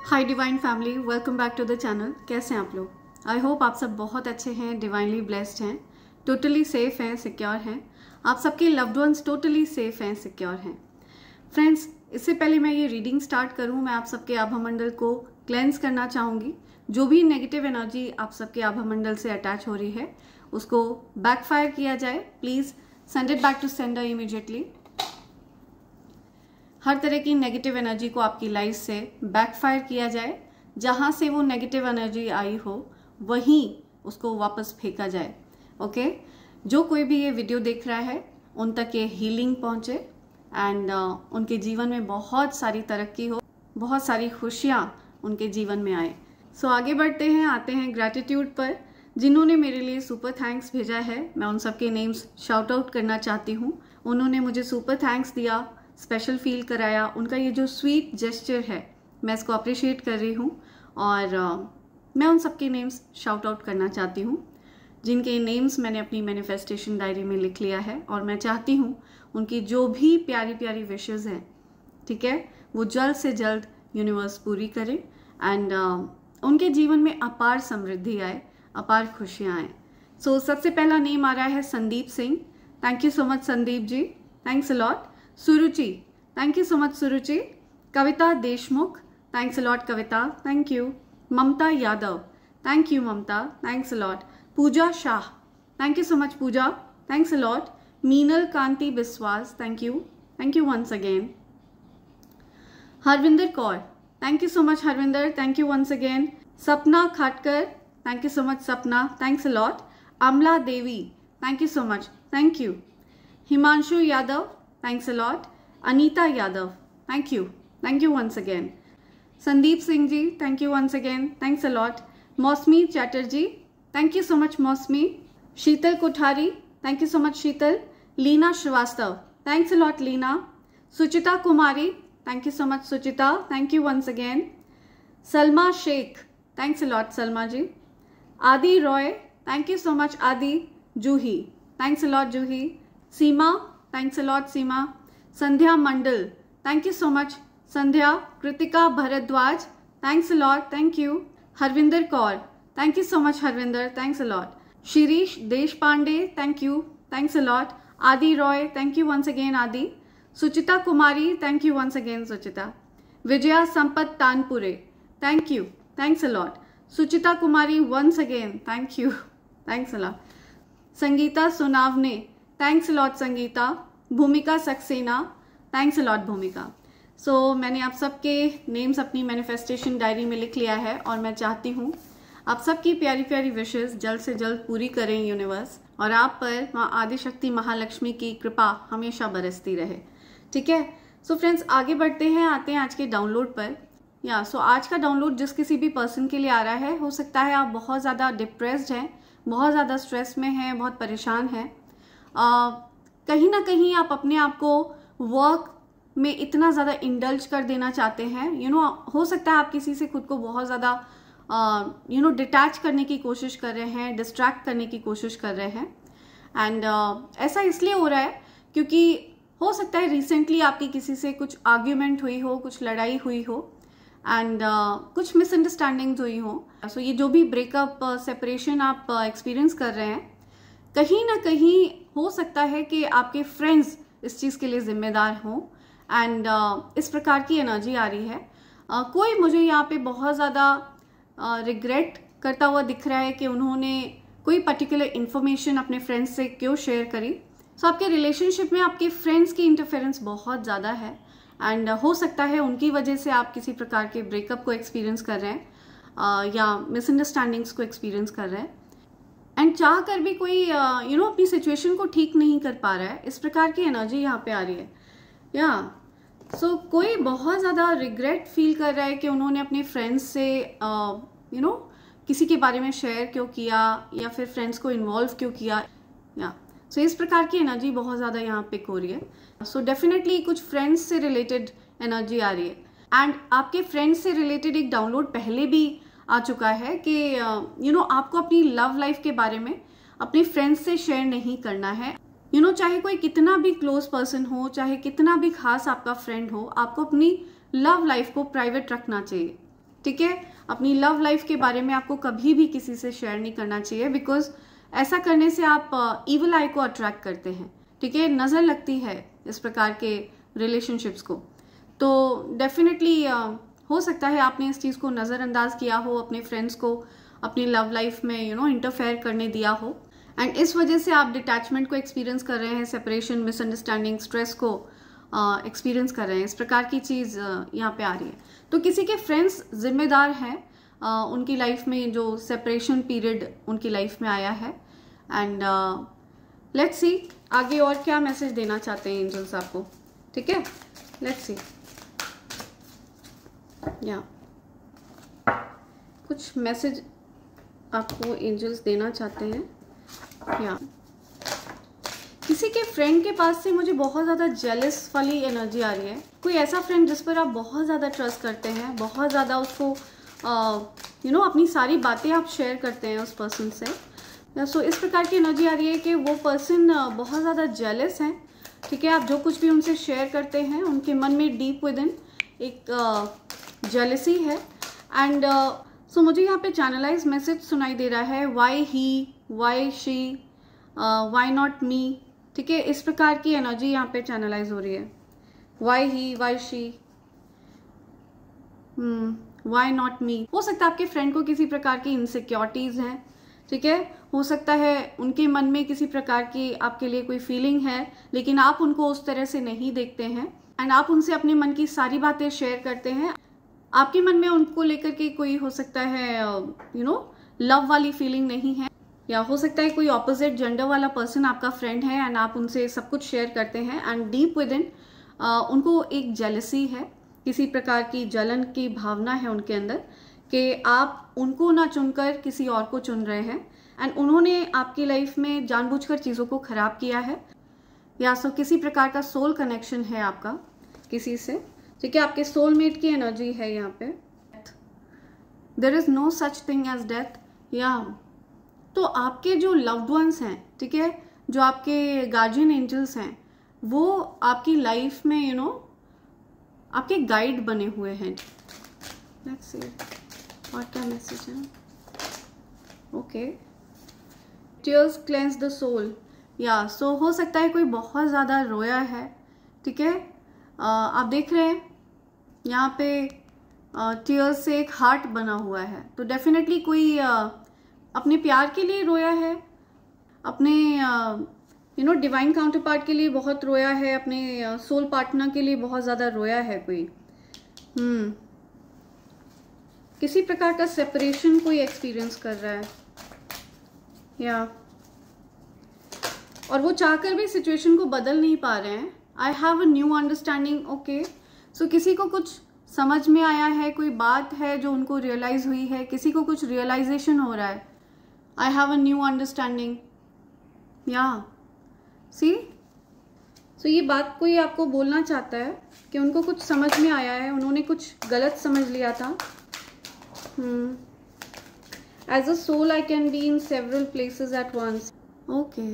Hi divine family, welcome back to the channel. कैसे हैं आप लोग? आई होप आप सब बहुत अच्छे हैं, डिवाइनली ब्लेस्ड हैं, टोटली सेफ हैं, सिक्योर हैं। आप सबके लव्ड वंस टोटली सेफ हैं, सिक्योर हैं। फ्रेंड्स, इससे पहले मैं ये रीडिंग स्टार्ट करूं, मैं आप सबके आभामंडल को क्लेंस करना चाहूँगी। जो भी नेगेटिव एनर्जी आप सबके आभामंडल से अटैच हो रही है उसको बैकफायर किया जाए। Please send it back to sender immediately. हर तरह की नेगेटिव एनर्जी को आपकी लाइफ से बैकफायर किया जाए। जहाँ से वो नेगेटिव एनर्जी आई हो वहीं उसको वापस फेंका जाए। ओके, जो कोई भी ये वीडियो देख रहा है उन तक ये हीलिंग पहुँचे एंड उनके जीवन में बहुत सारी तरक्की हो, बहुत सारी खुशियाँ उनके जीवन में आए। सो आगे बढ़ते हैं, आते हैं ग्रैटिट्यूड पर। जिन्होंने मेरे लिए सुपर थैंक्स भेजा है, मैं उन सबके नेम्स शाउट आउट करना चाहती हूँ। उन्होंने मुझे सुपर थैंक्स दिया, स्पेशल फील कराया। उनका ये जो स्वीट जेस्चर है मैं इसको अप्रिशिएट कर रही हूँ और मैं उन सबके नेम्स शाउट आउट करना चाहती हूँ जिनके नेम्स मैंने अपनी मैनिफेस्टेशन डायरी में लिख लिया है। और मैं चाहती हूँ उनकी जो भी प्यारी प्यारी विशेज़ हैं, ठीक है, वो जल्द से जल्द यूनिवर्स पूरी करे एंड उनके जीवन में अपार समृद्धि आए, अपार खुशियाँ आए। सो सबसे पहला नेम आ रहा है Sandeep Singh. Thank you so much Sandeep ji, thanks a lot. Suruchi, thank you so much Suruchi. Kavita Deshmukh, thanks a lot Kavita, thank you. Mamta Yadav, thank you Mamta, thanks a lot. Pooja Shah, thank you so much Pooja, thanks a lot. Meenal Kanti Biswas, thank you once again. Harvinder Kaur, thank you so much Harvinder, thank you once again. Sapna Khatkar, thank you so much Sapna, thanks a lot. Amla Devi, thank you so much, thank you. Himanshu Yadav, thanks a lot. Anita Yadav, thank you once again. Sandeep Singh ji, thank you once again, thanks a lot. Mosmi Chatterjee, thank you so much Mosmi. Sheetal Kothari, thank you so much Sheetal. Leena Srivastav, thanks a lot Leena. Suchita Kumari, thank you so much Suchita, thank you once again. Salma Sheikh, thanks a lot Salma ji. Adi Roy, thank you so much Adi. Juhi, thanks a lot Juhi. Seema, thanks a lot Seema. Sandhya Mandal, thank you so much Sandhya. Kritika Bharadwaj, thanks a lot, thank you. Harvinder Kaur, thank you so much Harvinder, thanks a lot. Shirish Deshpande, thank you, thanks a lot. Adi Roy, thank you once again Adi. Suchita Kumari, thank you once again Suchita. Vijaya Sampat Tanpure, thank you, thanks a lot. Suchita Kumari once again, thank you, thanks a lot. Sangeeta Sonavne, thanks lot Sangeeta. भूमिका Saxena, thanks lot भूमिका। सो मैंने आप सबके names अपनी manifestation diary में लिख लिया है और मैं चाहती हूँ आप सबकी प्यारी प्यारी विशेस जल्द से जल्द पूरी करें यूनिवर्स, और आप पर माँ आदिशक्ति महालक्ष्मी की कृपा हमेशा बरसती रहे। ठीक है, सो फ्रेंड्स आगे बढ़ते हैं, आते हैं आज के डाउनलोड पर। सो आज का डाउनलोड जिस किसी भी पर्सन के लिए आ रहा है, हो सकता है आप बहुत ज़्यादा डिप्रेस्ड हैं, बहुत ज़्यादा स्ट्रेस में हैं, बहुत परेशान हैं। कहीं ना कहीं आप अपने आप को वर्क में इतना ज़्यादा इंडल्ज कर देना चाहते हैं। हो सकता है आप किसी से खुद को बहुत ज़्यादा डिटैच करने की कोशिश कर रहे हैं, डिस्ट्रैक्ट करने की कोशिश कर रहे हैं। एंड ऐसा इसलिए हो रहा है क्योंकि हो सकता है रिसेंटली आपकी किसी से कुछ आर्ग्यूमेंट हुई हो, कुछ लड़ाई हुई हो एंड कुछ मिसअंडरस्टैंडिंग्स हुई हो। सो ये जो भी ब्रेकअप, सेपरेशन आप एक्सपीरियंस कर रहे हैं, कहीं ना कहीं हो सकता है कि आपके फ्रेंड्स इस चीज़ के लिए जिम्मेदार हों एंड इस प्रकार की एनर्जी आ रही है। कोई मुझे यहाँ पे बहुत ज़्यादा रिग्रेट करता हुआ दिख रहा है कि उन्होंने कोई पर्टिकुलर इन्फॉर्मेशन अपने फ्रेंड्स से क्यों शेयर करी। सो आपके रिलेशनशिप में आपके फ्रेंड्स की इंटरफेरेंस बहुत ज़्यादा है एंड हो सकता है उनकी वजह से आप किसी प्रकार के ब्रेकअप को एक्सपीरियंस कर रहे हैं या मिसअंडरस्टैंडिंग्स को एक्सपीरियंस कर रहे हैं एंड चाह कर भी कोई अपनी सिचुएशन को ठीक नहीं कर पा रहा है। इस प्रकार की एनर्जी यहाँ पे आ रही है। सो कोई बहुत ज़्यादा रिग्रेट फील कर रहा है कि उन्होंने अपने फ्रेंड्स से किसी के बारे में शेयर क्यों किया या फिर फ्रेंड्स को इन्वॉल्व क्यों किया। सो इस प्रकार की एनर्जी बहुत ज़्यादा यहाँ पिक हो रही है। सो डेफिनेटली कुछ फ्रेंड्स से रिलेटेड एनर्जी आ रही है एंड आपके फ्रेंड्स से रिलेटेड एक डाउनलोड पहले भी आ चुका है कि आपको अपनी लव लाइफ के बारे में अपने फ्रेंड्स से शेयर नहीं करना है। चाहे कोई कितना भी क्लोज पर्सन हो, चाहे कितना भी खास आपका फ्रेंड हो, आपको अपनी लव लाइफ को प्राइवेट रखना चाहिए, ठीक है। अपनी लव लाइफ के बारे में आपको कभी भी किसी से शेयर नहीं करना चाहिए, बिकॉज ऐसा करने से आप इविल आई को अट्रैक्ट करते हैं, ठीक है। नज़र लगती है इस प्रकार के रिलेशनशिप्स को। तो डेफिनेटली हो सकता है आपने इस चीज़ को नज़रअंदाज किया हो, अपने फ्रेंड्स को अपनी लव लाइफ में इंटरफेयर करने दिया हो, एंड इस वजह से आप डिटैचमेंट को एक्सपीरियंस कर रहे हैं, सेपरेशन, मिसअंडरस्टैंडिंग, स्ट्रेस को एक्सपीरियंस कर रहे हैं। इस प्रकार की चीज़ यहाँ पे आ रही है। तो किसी के फ्रेंड्स जिम्मेदार हैं उनकी लाइफ में, जो सेपरेशन पीरियड उनकी लाइफ में आया है। एंड लेट्स सी आगे और क्या मैसेज देना चाहते हैं एंजल्स आपको, ठीक है। लेट्स सी या कुछ मैसेज आपको एंजल्स देना चाहते हैं। या किसी के फ्रेंड के पास से मुझे बहुत ज़्यादा जेलस वाली एनर्जी आ रही है। कोई ऐसा फ्रेंड जिस पर आप बहुत ज़्यादा ट्रस्ट करते हैं, बहुत ज़्यादा उसको अपनी सारी बातें आप शेयर करते हैं उस पर्सन से। सो इस प्रकार की एनर्जी आ रही है कि वो पर्सन बहुत ज़्यादा जेलस है, ठीक है। आप जो कुछ भी उनसे शेयर करते हैं, उनके मन में डीप विद इन एक जेलसी है। एंड सो मुझे यहाँ पे चैनलाइज मैसेज सुनाई दे रहा है, why he, why she, why not me, ठीक है। इस प्रकार की एनर्जी यहाँ पे चैनलाइज हो रही है। Why he, why she, why not me. हो सकता है आपके फ्रेंड को किसी प्रकार की इनसिक्योरिटीज हैं, ठीक है। हो सकता है उनके मन में किसी प्रकार की आपके लिए कोई फीलिंग है, लेकिन आप उनको उस तरह से नहीं देखते हैं, एंड आप उनसे अपने मन की सारी बातें शेयर करते हैं। आपके मन में उनको लेकर के कोई हो सकता है लव वाली फीलिंग नहीं है, या हो सकता है कोई ऑपोजिट जेंडर वाला पर्सन आपका फ्रेंड है एंड आप उनसे सब कुछ शेयर करते हैं, एंड डीप विद इन उनको एक जेलसी है, किसी प्रकार की जलन की भावना है उनके अंदर कि आप उनको ना चुनकर किसी और को चुन रहे हैं, एंड उन्होंने आपकी लाइफ में जानबूझकर चीज़ों को खराब किया है, या सो किसी प्रकार का सोल कनेक्शन है आपका किसी से, ठीक है। आपके सोलमेट की एनर्जी है यहाँ पे। There is no such thing as death. या तो आपके जो लव्ड वंस हैं, ठीक है, जो आपके गार्जियन एंजल्स हैं, वो आपकी लाइफ में आपके गाइड बने हुए हैं। लेट्स सी और क्या मैसेज है। Okay, tears cleanse the soul. या सो हो सकता है कोई बहुत ज़्यादा रोया है, ठीक है। आप देख रहे हैं यहाँ पे टीयर्स से एक हार्ट बना हुआ है, तो डेफिनेटली कोई अपने प्यार के लिए रोया है, अपने डिवाइन काउंटर पार्ट के लिए बहुत रोया है, अपने सोल पार्टनर के लिए बहुत ज़्यादा रोया है कोई। किसी प्रकार का सेपरेशन कोई एक्सपीरियंस कर रहा है, या और वो चाहकर भी सिचुएशन को बदल नहीं पा रहे हैं। I have a new understanding. Okay, so किसी को कुछ समझ में आया है, कोई बात है जो उनको रियलाइज हुई है, किसी को कुछ रियलाइजेशन हो रहा है। आई हैव अ न्यू अंडरस्टैंडिंग। या सी, सो ये बात कोई आपको बोलना चाहता है कि उनको कुछ समझ में आया है, उन्होंने कुछ गलत समझ लिया था। As a soul I can be in several places at once. Okay,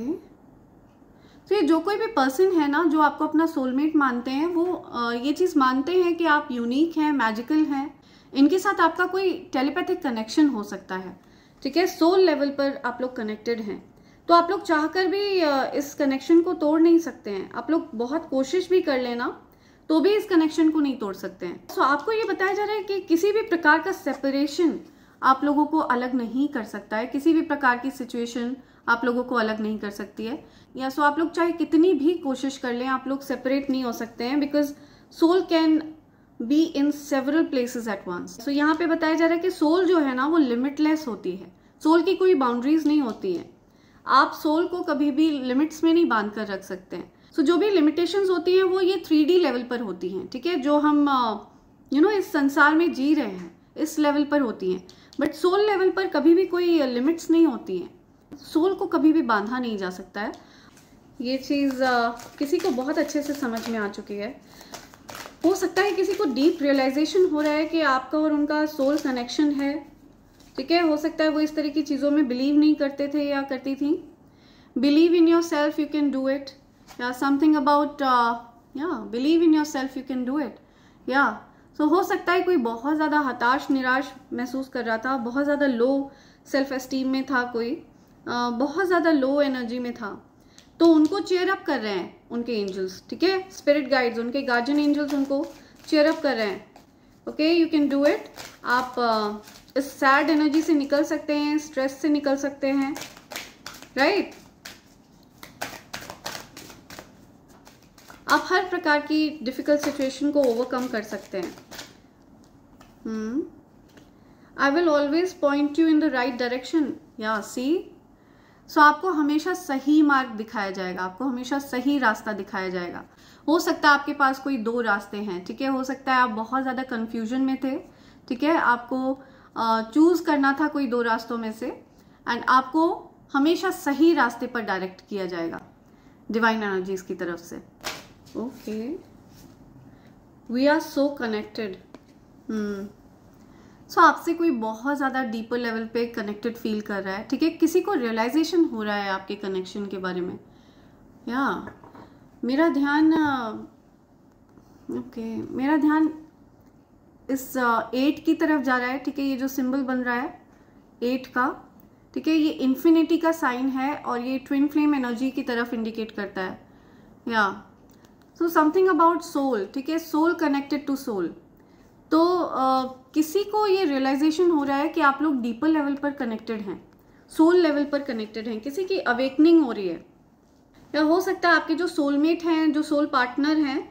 तो ये जो कोई भी पर्सन है ना, जो आपको अपना सोलमेट मानते हैं, वो ये चीज़ मानते हैं कि आप यूनिक हैं, मैजिकल हैं। इनके साथ आपका कोई टेलीपैथिक कनेक्शन हो सकता है, ठीक है। सोल लेवल पर आप लोग कनेक्टेड हैं, तो आप लोग चाहकर भी इस कनेक्शन को तोड़ नहीं सकते हैं। आप लोग बहुत कोशिश भी कर लेना तो भी इस कनेक्शन को नहीं तोड़ सकते हैं। सो आपको ये बताया जा रहा है कि किसी भी प्रकार का सेपरेशन आप लोगों को अलग नहीं कर सकता है, किसी भी प्रकार की सिचुएशन आप लोगों को अलग नहीं कर सकती है। या सो आप लोग चाहे कितनी भी कोशिश कर लें, आप लोग सेपरेट नहीं हो सकते हैं, because soul can be in several places at once. So यहाँ पे बताया जा रहा है कि सोल जो है ना, वो लिमिटलेस होती है। सोल की कोई बाउंड्रीज नहीं होती है। आप सोल को कभी भी लिमिट्स में नहीं बांध कर रख सकते हैं। सो जो भी लिमिटेशंस होती हैं वो ये 3D लेवल पर होती हैं, ठीक है। जो हम इस संसार में जी रहे हैं इस लेवल पर होती हैं, बट सोल लेवल पर कभी भी कोई लिमिट्स नहीं होती हैं। सोल को कभी भी बांधा नहीं जा सकता है। ये चीज़ किसी को बहुत अच्छे से समझ में आ चुकी है। हो सकता है किसी को डीप रियलाइजेशन हो रहा है कि आपका और उनका सोल कनेक्शन है, ठीक है। हो सकता है वो इस तरह की चीज़ों में बिलीव नहीं करते थे या करती थी, believe in yourself, you can do it. Yeah, something about believe in yourself, you can do it. Yeah, so हो सकता है कोई बहुत ज़्यादा हताश निराश महसूस कर रहा था, बहुत ज़्यादा लो सेल्फ एस्टीम में था, कोई बहुत ज़्यादा लो एनर्जी में था, तो उनको चेयर अप कर रहे हैं उनके एंजल्स, ठीक है, स्पिरिट गाइड्स, उनके गार्जियन एंजल्स उनको चेयर अप कर रहे हैं. Okay, you can do it. आप इस सैड एनर्जी से निकल सकते हैं, स्ट्रेस से निकल सकते हैं, राइट. आप हर प्रकार की डिफिकल्ट सिचुएशन को ओवरकम कर सकते हैं. I will always point you in the right direction. या सी, सो आपको हमेशा सही मार्ग दिखाया जाएगा, आपको हमेशा सही रास्ता दिखाया जाएगा. हो सकता है आपके पास कोई दो रास्ते हैं, ठीक है, हो सकता है आप बहुत ज़्यादा कंफ्यूजन में थे, ठीक है, आपको चूज करना था कोई दो रास्तों में से, एंड आपको हमेशा सही रास्ते पर डायरेक्ट किया जाएगा डिवाइन एनर्जीज की तरफ से. Okay, we are so connected. So आपसे कोई बहुत ज़्यादा डीपर लेवल पे कनेक्टेड फील कर रहा है, ठीक है, किसी को रियलाइजेशन हो रहा है आपके कनेक्शन के बारे में. या मेरा ध्यान मेरा ध्यान इस 8 की तरफ जा रहा है, ठीक है, ये जो सिंबल बन रहा है 8 का, ठीक है, ये इन्फिनिटी का साइन है और ये ट्विन फ्लेम एनर्जी की तरफ इंडिकेट करता है. या सो समथिंग अबाउट सोल, ठीक है, सोल कनेक्टेड टू सोल. तो किसी को ये रियलाइजेशन हो रहा है कि आप लोग डीपर लेवल पर कनेक्टेड हैं, सोल लेवल पर कनेक्टेड हैं, किसी की अवेकनिंग हो रही है. या हो सकता है आपके जो सोलमेट हैं, जो सोल पार्टनर हैं,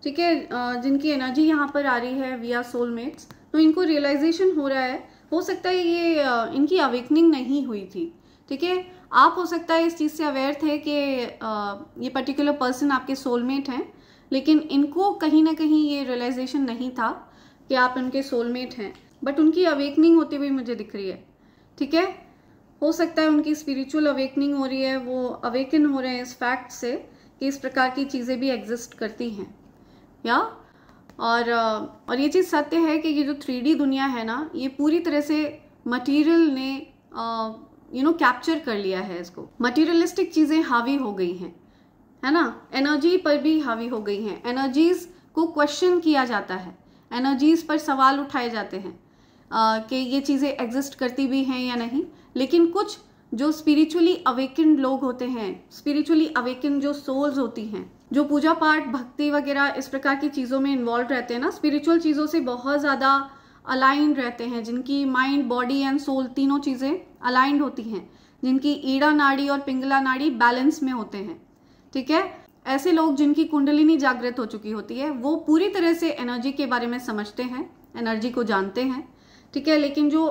ठीक है, जिनकी एनर्जी यहाँ पर आ रही है, वी आर सोलमेट्स, तो इनको रियलाइजेशन हो रहा है. हो सकता है ये इनकी अवेकनिंग नहीं हुई थी, ठीक है, आप हो सकता है इस चीज़ से अवेयर थे कि ये पर्टिकुलर पर्सन आपके सोलमेट हैं, लेकिन इनको कहीं ना कहीं ये रियलाइजेशन नहीं था कि आप इनके सोलमेट हैं, बट उनकी अवेकनिंग होती हुई मुझे दिख रही है, ठीक है. हो सकता है उनकी स्पिरिचुअल अवेकनिंग हो रही है, वो अवेकन हो रहे हैं इस फैक्ट से कि इस प्रकार की चीज़ें भी एग्जिस्ट करती हैं. या और ये चीज़ सत्य है कि ये जो 3D दुनिया है ना, ये पूरी तरह से मटेरियल ने कैप्चर कर लिया है इसको. मटेरियलिस्टिक चीज़ें हावी हो गई हैं, है ना, एनर्जी पर भी हावी हो गई हैं. एनर्जीज को क्वेश्चन किया जाता है, एनर्जीज पर सवाल उठाए जाते हैं कि ये चीज़ें एग्जिस्ट करती भी हैं या नहीं. लेकिन कुछ जो स्पिरिचुअली अवेकन्ड लोग होते हैं, स्पिरिचुअली अवेकन्ड जो सोल्स होती हैं, जो पूजा पाठ भक्ति वगैरह इस प्रकार की चीज़ों में इन्वॉल्व रहते हैं ना, स्पिरिचुअल चीज़ों से बहुत ज़्यादा अलाइंड रहते हैं, जिनकी माइंड बॉडी एंड सोल तीनों चीज़ें अलाइंड होती हैं, जिनकी ईड़ा नाड़ी और पिंगला नाड़ी बैलेंस में होते हैं, ठीक है, ऐसे लोग जिनकी कुंडलिनी जागृत हो चुकी होती है, वो पूरी तरह से एनर्जी के बारे में समझते हैं, एनर्जी को जानते हैं, ठीक है. लेकिन जो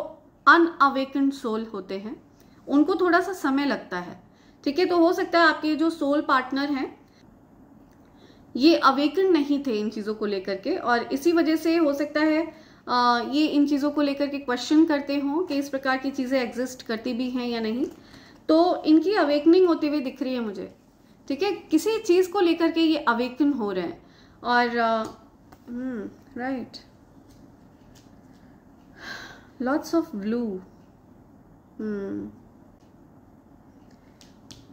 अनअवेकन्ड सोल होते हैं उनको थोड़ा सा समय लगता है, ठीक है. तो हो सकता है आपके जो सोल पार्टनर हैं ये अवेकन नहीं थे इन चीज़ों को लेकर के, और इसी वजह से हो सकता है ये इन चीज़ों को लेकर के क्वेश्चन करते हों कि इस प्रकार की चीज़ें एग्जिस्ट करती भी हैं या नहीं. तो इनकी अवेकनिंग होती हुई दिख रही है मुझे, ठीक है, किसी चीज़ को लेकर के ये अवेकन हो रहे हैं. और right, lots of blue,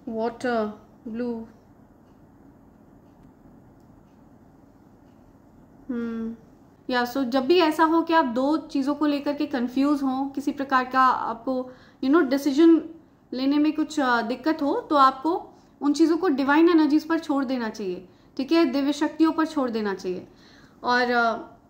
water, blue, या सो जब भी ऐसा हो कि आप दो चीज़ों को लेकर के कंफ्यूज हो, किसी प्रकार का आपको डिसीजन लेने में कुछ दिक्कत हो, तो आपको उन चीज़ों को डिवाइन एनर्जीज पर छोड़ देना चाहिए, ठीक है, दिव्य शक्तियों पर छोड़ देना चाहिए, और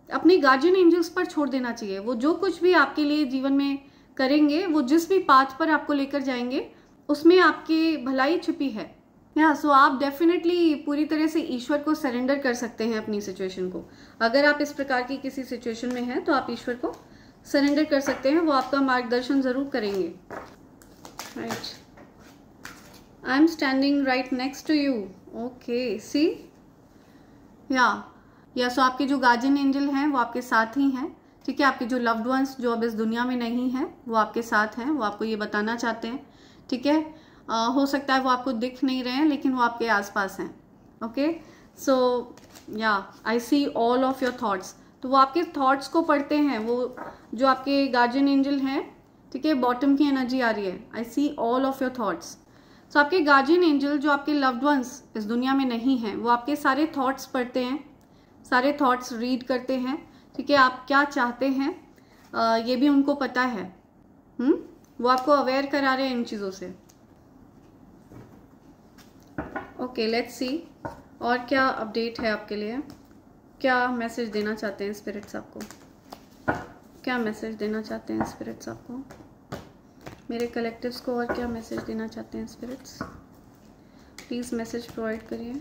अपने गार्जियन एंजल्स पर छोड़ देना चाहिए. वो जो कुछ भी आपके लिए जीवन में करेंगे, वो जिस भी पाथ पर आपको लेकर जाएंगे, उसमें आपकी भलाई छिपी है. सो आप डेफिनेटली पूरी तरह से ईश्वर को सरेंडर कर सकते हैं अपनी सिचुएशन को. अगर आप इस प्रकार की किसी सिचुएशन में हैं तो आप ईश्वर को सरेंडर कर सकते हैं, वो आपका मार्गदर्शन जरूर करेंगे. Right, I am standing right next to you. Okay, see, yeah so आपके जो गार्जियन एंजल हैं वो आपके साथ ही हैं, ठीक है. आपके जो लव्ड वंस जो अब इस दुनिया में नहीं हैं वो आपके साथ हैं, वो आपको ये बताना चाहते हैं, ठीक है. हो सकता है वो आपको दिख नहीं रहे हैं, लेकिन वो आपके आसपास हैं. Okay, so I see all of your thoughts. तो वो आपके थॉट्स को पढ़ते हैं, वो जो आपके गार्जियन एंजल हैं, ठीक है, बॉटम की एनर्जी आ रही है. आई see all of your thoughts. तो आपके गार्जियन एंजल जो आपके लव्ड वंस इस दुनिया में नहीं हैं, वो आपके सारे थॉट्स पढ़ते हैं, सारे थॉट्स रीड करते हैं, ठीक है। आप क्या चाहते हैं ये भी उनको पता है। वो आपको अवेयर करा रहे हैं इन चीज़ों से। ओके, लेट्स सी और क्या अपडेट है आपके लिए, क्या मैसेज देना चाहते हैं स्पिरिट्स आपको, क्या मैसेज देना चाहते हैं स्पिरिट्स आपको, मेरे कलेक्टिव्स को और क्या मैसेज देना चाहते हैं स्पिरिट्स। प्लीज़ मैसेज प्रोवाइड करिए।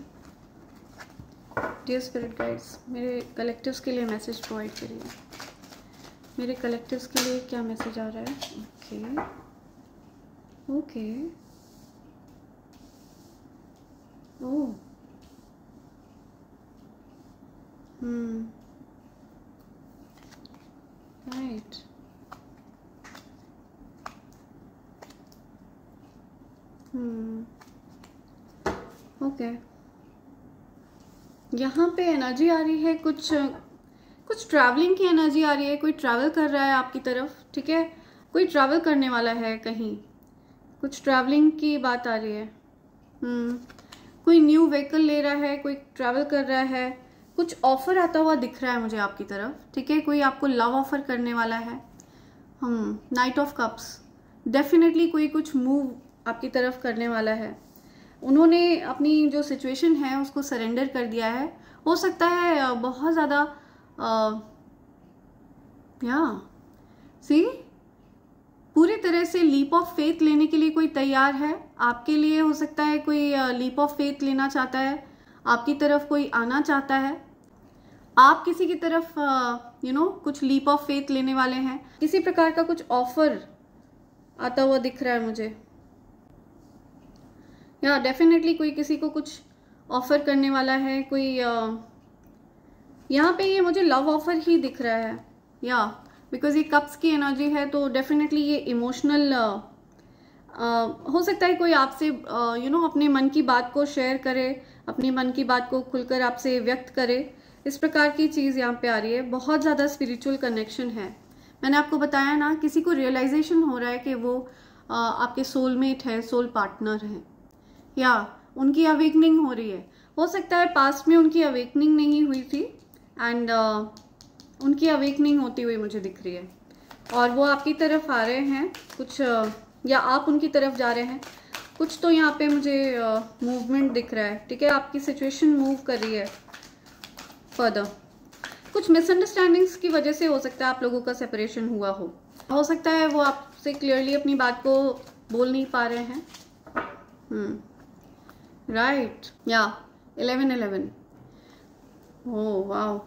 डियर स्पिरिट गाइड्स, मेरे कलेक्टिव्स के लिए मैसेज प्रोवाइड करिए। मेरे कलेक्टिव्स के लिए क्या मैसेज आ रहा है। Okay okay, oh right, okay. यहाँ पे एनर्जी आ रही है, कुछ ट्रैवलिंग की एनर्जी आ रही है। कोई ट्रैवल कर रहा है आपकी तरफ, ठीक है। कोई ट्रैवल करने वाला है कहीं, कुछ ट्रैवलिंग की बात आ रही है। कोई न्यू व्हीकल ले रहा है, कोई ट्रैवल कर रहा है, कुछ ऑफर आता हुआ दिख रहा है मुझे आपकी तरफ, ठीक है। कोई आपको लव ऑफर करने वाला है। नाइट ऑफ कप्स, डेफिनेटली कोई कुछ मूव आपकी तरफ करने वाला है। उन्होंने अपनी जो सिचुएशन है उसको सरेंडर कर दिया है। हो सकता है बहुत ज़्यादा पूरी तरह से लीप ऑफ फेथ लेने के लिए कोई तैयार है आपके लिए। हो सकता है कोई लीप ऑफ फेथ लेना चाहता है, आपकी तरफ कोई आना चाहता है, आप किसी की तरफ कुछ लीप ऑफ फेथ लेने वाले हैं। किसी प्रकार का कुछ ऑफर आता हुआ दिख रहा है मुझे। या डेफिनेटली कोई किसी को कुछ ऑफर करने वाला है। कोई यहाँ पे ये मुझे लव ऑफर ही दिख रहा है, या बिकॉज ये कप्स की एनर्जी है, तो डेफिनेटली ये इमोशनल हो सकता है। कोई आपसे अपने मन की बात को शेयर करे, अपनी मन की बात को खुलकर आपसे व्यक्त करे। इस प्रकार की चीज़ यहाँ पे आ रही है। बहुत ज़्यादा स्पिरिचुअल कनेक्शन है। मैंने आपको बताया ना, किसी को रियलाइजेशन हो रहा है कि वो आपके सोलमेट है, सोल पार्टनर है, या उनकी अवेकनिंग हो रही है। हो सकता है पास्ट में उनकी अवेकनिंग नहीं हुई थी एंड उनकी अवेकनिंग होती हुई मुझे दिख रही है, और वो आपकी तरफ आ रहे हैं कुछ, या आप उनकी तरफ जा रहे हैं कुछ। तो यहाँ पे मुझे मूवमेंट दिख रहा है, ठीक है। आपकी सिचुएशन मूव कर रही है फर्दर। कुछ मिसअंडरस्टैंडिंग्स की वजह से हो सकता है आप लोगों का सेपरेशन हुआ हो सकता है वो आपसे क्लियरली अपनी बात को बोल नहीं पा रहे हैं। राइट, या 1111, ओह वाओ,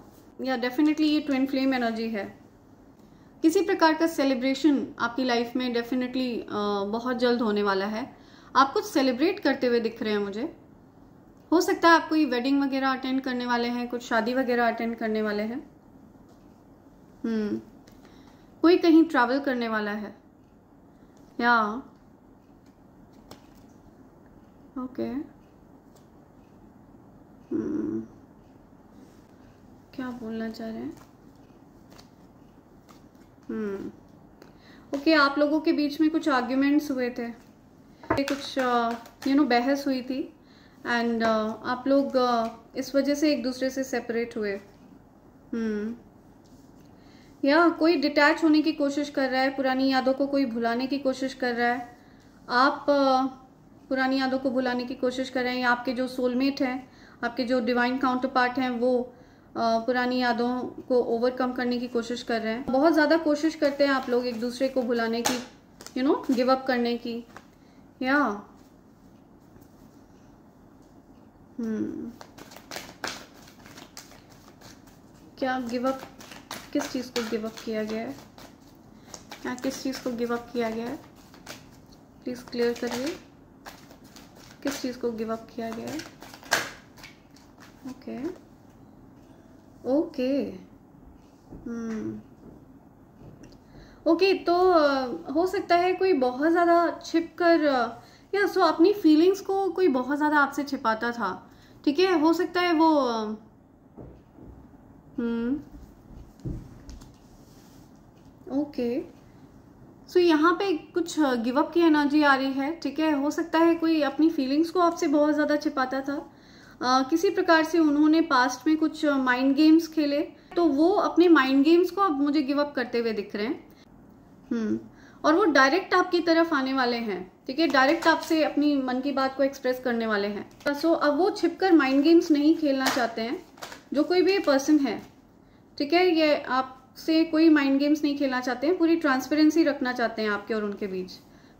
या डेफिनेटली ये ट्विन फ्लेम एनर्जी है। किसी प्रकार का सेलिब्रेशन आपकी लाइफ में डेफिनेटली बहुत जल्द होने वाला है। आप कुछ सेलिब्रेट करते हुए दिख रहे हैं मुझे। हो सकता है आप कोई वेडिंग वगैरह अटेंड करने वाले हैं, कुछ शादी वगैरह अटेंड करने वाले हैं। कोई कहीं ट्रैवल करने वाला है, या ओके। क्या बोलना चाह रहे हैं। ओके, आप लोगों के बीच में कुछ आर्ग्यूमेंट्स हुए थे, कुछ बहस हुई थी, एंड आप लोग इस वजह से एक दूसरे से सेपरेट हुए। या कोई डिटैच होने की कोशिश कर रहा है, पुरानी यादों को कोई भुलाने की कोशिश कर रहा है। आप पुरानी यादों को भुलाने की कोशिश कर रहे हैं, या आपके जो सोलमेट हैं, आपके जो डिवाइन काउंटर पार्ट हैं, वो पुरानी यादों को ओवरकम करने की कोशिश कर रहे हैं। बहुत ज़्यादा कोशिश करते हैं आप लोग एक दूसरे को भुलाने की, गिव अप करने की। या क्या गिव अप, किस चीज़ को गिव अप किया गया है, या किस चीज़ को गिव अप किया गया है, प्लीज़ क्लियर करिए। किस चीज़ को गिव अप किया गया है। ओके ओके ओके, तो हो सकता है कोई बहुत ज़्यादा छिप कर, या सो अपनी फीलिंग्स को कोई बहुत ज़्यादा आपसे छिपाता था, ठीक है। हो सकता है वो ओके, सो यहाँ पे कुछ गिव अप की एनर्जी आ रही है, ठीक है। हो सकता है कोई अपनी फीलिंग्स को आपसे बहुत ज़्यादा छिपाता था, किसी प्रकार से उन्होंने पास्ट में कुछ माइंड गेम्स खेले, तो वो अपने माइंड गेम्स को अब मुझे गिव अप करते हुए दिख रहे हैं। और वो डायरेक्ट आपकी तरफ आने वाले हैं, ठीक है, डायरेक्ट आपसे अपनी मन की बात को एक्सप्रेस करने वाले हैं। सो अब वो छिपकर माइंड गेम्स नहीं खेलना चाहते हैं, जो कोई भी पर्सन है, ठीक है, ये आपसे कोई माइंड गेम्स नहीं खेलना चाहते हैं, पूरी ट्रांसपेरेंसी रखना चाहते हैं आपके और उनके बीच।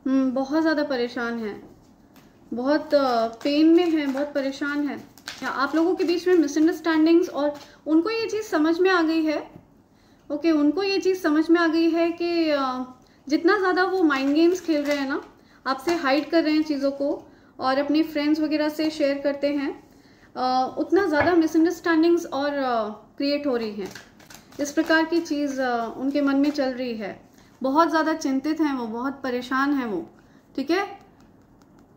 बहुत ज़्यादा परेशान हैं, बहुत पेन में हैं, बहुत परेशान हैं। आप लोगों के बीच में मिसअंडरस्टैंडिंग्स, और उनको ये चीज़ समझ में आ गई है, ओके, उनको ये चीज़ समझ में आ गई है कि जितना ज़्यादा वो माइंड गेम्स खेल रहे हैं ना, आपसे हाइड कर रहे हैं चीज़ों को और अपने फ्रेंड्स वगैरह से शेयर करते हैं, उतना ज़्यादा मिसअंडरस्टैंडिंग्स और क्रिएट हो रही हैं। इस प्रकार की चीज़ उनके मन में चल रही है। बहुत ज़्यादा चिंतित हैं वो, बहुत परेशान हैं वो, ठीक है,